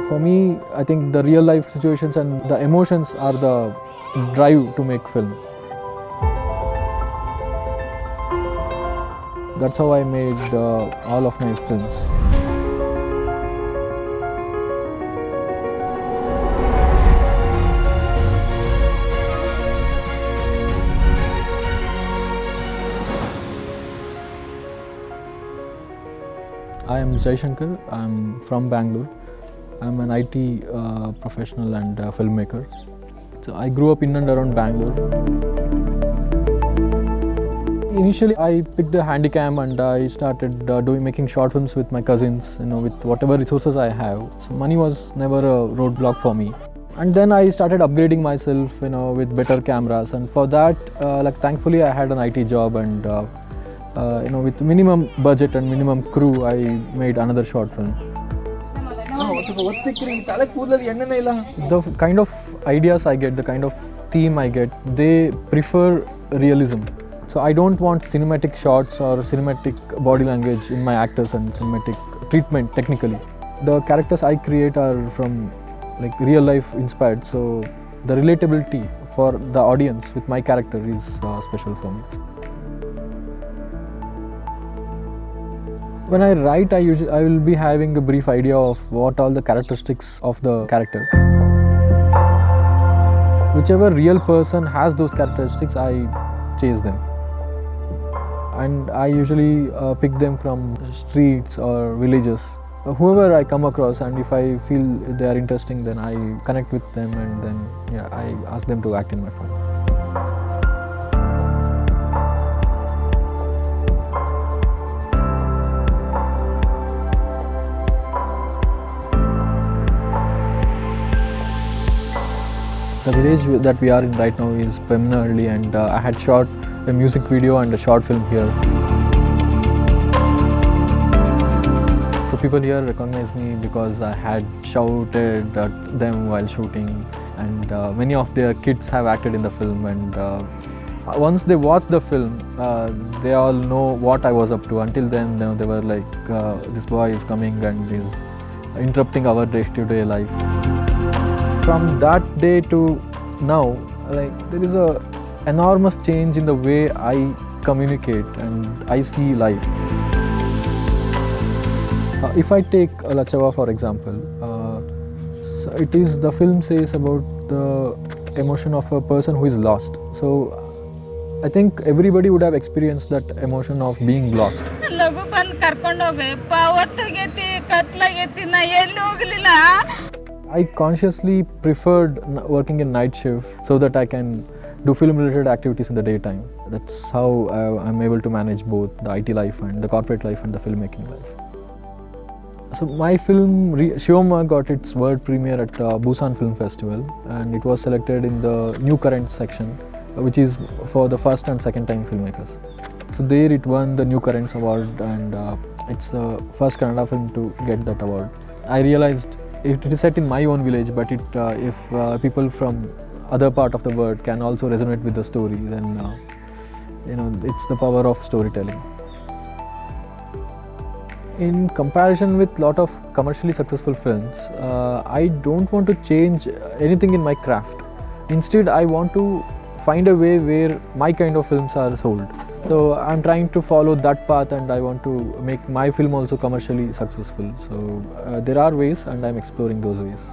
For me, I think the real life situations and the emotions are the drive to make film. That's how I made all of my films. I am Jaishankar. I'm from Bengaluru. I'm an IT professional and filmmaker. So I grew up in and around Bangalore. Initially, I picked the handycam and I started making short films with my cousins, with whatever resources I have. So money was never a roadblock for me. And then I started upgrading myself, with better cameras. And for that, thankfully, I had an IT job and, with minimum budget and minimum crew, I made another short film. The kind of ideas I get, the kind of theme I get, they prefer realism. So I don't want cinematic shots or cinematic body language in my actors and cinematic treatment technically. The characters I create are from real life inspired, so the relatability for the audience with my character is special for me. When I write, I will be having a brief idea of what all the characteristics of the character. Whichever real person has those characteristics, I chase them. And I usually pick them from streets or villages. Whoever I come across, and if I feel they are interesting, then I connect with them and then I ask them to act in my film. The village that we are in right now is Bengaluru, and I had shot a music video and a short film here. So people here recognize me because I had shouted at them while shooting, and many of their kids have acted in the film, and once they watch the film, they all know what I was up to. Until then, they were like, this boy is coming and is interrupting our day-to-day life. From that day to now, there is a enormous change in the way I communicate and I see life. If I take Lacchavva for example, so the film says about the emotion of a person who is lost. So I think everybody would have experienced that emotion of being lost. I consciously preferred working in night shift so that I can do film-related activities in the daytime. That's how I'm able to manage both the IT life and the corporate life and the filmmaking life. So my film Shivamma got its world premiere at Busan Film Festival, and it was selected in the New Currents section, which is for the first and second time filmmakers. So there it won the New Currents award, and it's the first Kannada film to get that award. I realized it is set in my own village, but if people from other part of the world can also resonate with the story, then it's the power of storytelling. In comparison with lot of commercially successful films, I don't want to change anything in my craft. Instead, I want to find a way where my kind of films are sold. So I'm trying to follow that path, and I want to make my film also commercially successful. So there are ways, and I'm exploring those ways.